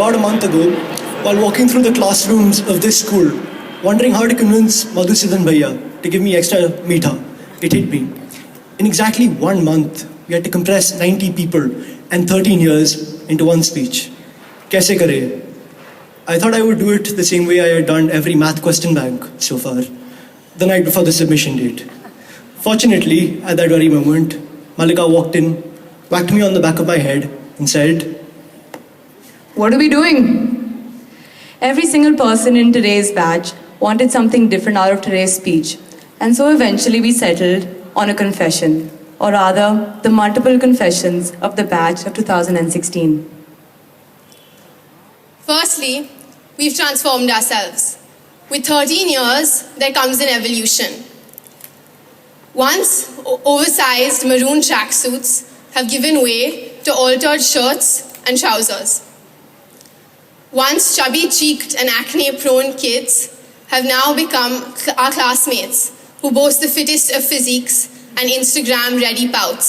about a month ago, while walking through the classrooms of this school, wondering how to convince Madhusudan Bhaiya to give me extra meetha, it hit me. In exactly 1 month, we had to compress 90 people and 13 years into one speech. Kaise kare? I thought I would do it the same way I had done every math question bank so far, the night before the submission date. Fortunately, at that very moment, Malika walked in, whacked me on the back of my head, and said, "What are we doing?" Every single person in today's batch wanted something different out of today's speech. And so eventually we settled on a confession, or rather, the multiple confessions of the batch of 2016. Firstly, we've transformed ourselves. With 13 years, there comes an evolution. Once oversized maroon tracksuits have given way to altered shirts and trousers. Once chubby-cheeked and acne-prone kids have now become our classmates who boast the fittest of physiques and Instagram-ready pouts.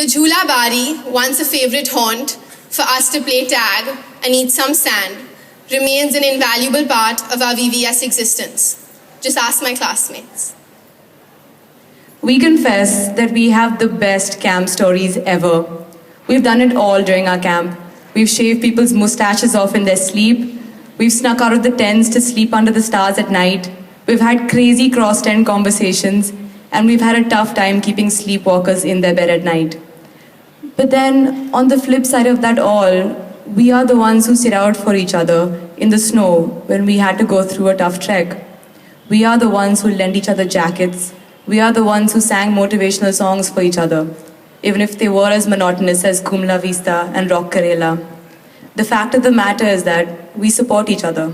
The Jhula Bari, once a favorite haunt for us to play tag and eat some sand, remains an invaluable part of our VVS existence. Just ask my classmates. We confess that we have the best camp stories ever. We've done it all during our camp. We've shaved people's mustaches off in their sleep. We've snuck out of the tents to sleep under the stars at night. We've had crazy cross-tent conversations, and we've had a tough time keeping sleepwalkers in their bed at night. But then, on the flip side of that all, we are the ones who sit out for each other in the snow when we had to go through a tough trek. We are the ones who lent each other jackets. We are the ones who sang motivational songs for each other, even if they were as monotonous as Kumla Vista and Rock Karela. The fact of the matter is that we support each other.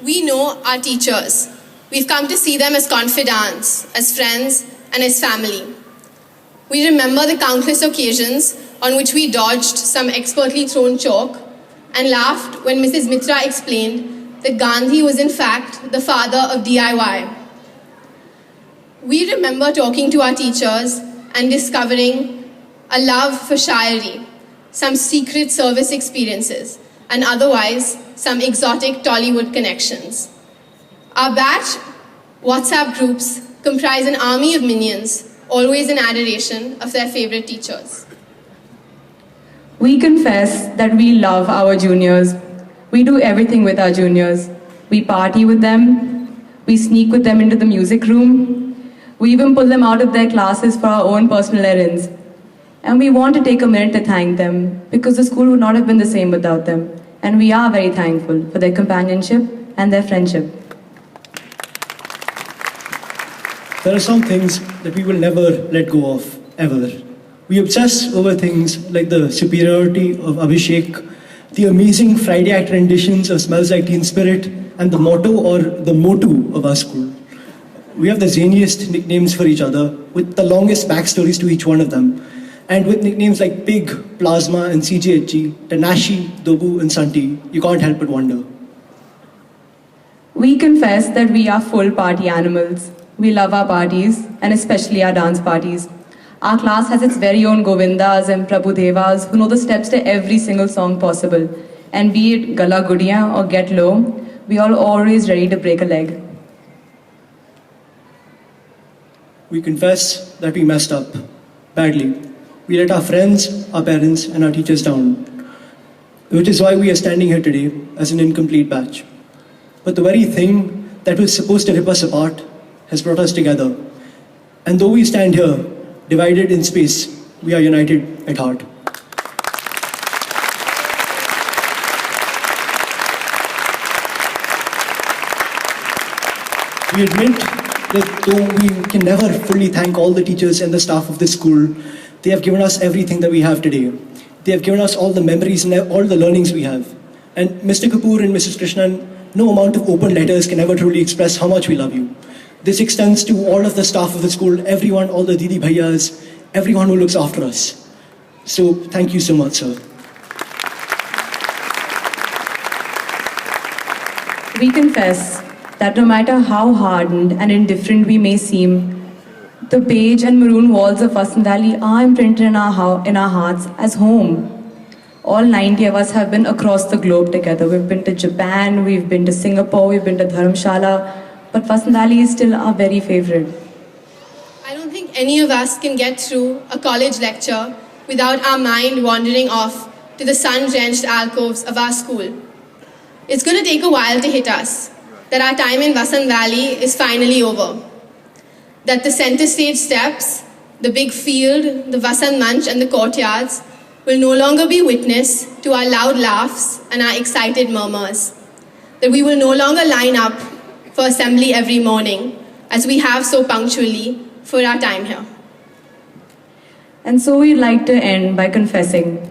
We know our teachers. We've come to see them as confidants, as friends, and as family. We remember the countless occasions on which we dodged some expertly thrown chalk and laughed when Mrs. Mitra explained that Gandhi was in fact the father of DIY. We remember talking to our teachers and discovering a love for Shairi, some secret service experiences, and otherwise some exotic Tollywood connections. Our batch WhatsApp groups comprise an army of minions, always in adoration of their favorite teachers. We confess that we love our juniors. We do everything with our juniors. We party with them. We sneak with them into the music room. We even pull them out of their classes for our own personal errands. And we want to take a minute to thank them because the school would not have been the same without them. And we are very thankful for their companionship and their friendship. There are some things that we will never let go of, ever. We obsess over things like the superiority of Abhishek, the amazing Friday Act renditions of Smells Like Teen Spirit, and the motto or the motu of our school. We have the zaniest nicknames for each other, with the longest backstories to each one of them. And with nicknames like Pig, Plasma, and CGHG, Tanashi, Dobu, and Santi, you can't help but wonder. We confess that we are full party animals. We love our parties, and especially our dance parties. Our class has its very own Govindas and Prabhudevas who know the steps to every single song possible. And be it Gala Gudiyan or Get Low, we are always ready to break a leg. We confess that we messed up badly. We let our friends, our parents, and our teachers down, which is why we are standing here today as an incomplete batch. But the very thing that was supposed to rip us apart has brought us together. And though we stand here, divided in space, we are united at heart. We admit that though we can never fully thank all the teachers and the staff of this school, they have given us everything that we have today. They have given us all the memories and all the learnings we have. And Mr. Kapoor and Mrs. Krishnan, no amount of open letters can ever truly express how much we love you. This extends to all of the staff of the school, everyone, all the Didi Bhaiyas, everyone who looks after us. So thank you so much, sir. We confess that no matter how hardened and indifferent we may seem, the beige and maroon walls of Vasant Valley are imprinted in our hearts as home. All 90 of us have been across the globe together. We've been to Japan, we've been to Singapore, we've been to Dharamshala, but Vasant Valley is still our very favorite. I don't think any of us can get through a college lecture without our mind wandering off to the sun-drenched alcoves of our school. It's going to take a while to hit us that our time in Vasant Valley is finally over. That the center stage steps, the big field, the Vasant Manch and the courtyards will no longer be witness to our loud laughs and our excited murmurs. That we will no longer line up for assembly every morning as we have so punctually for our time here. And so we'd like to end by confessing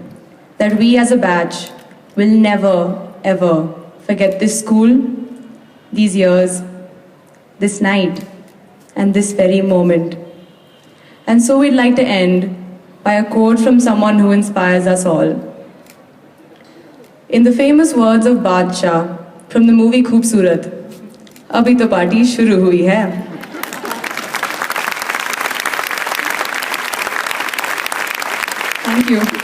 that we as a batch will never, ever forget this school, these years, this night, and this very moment. And so we'd like to end by a quote from someone who inspires us all. In the famous words of Badshah from the movie Khoobsurat, "Abhi to party shuru hui hai." Thank you.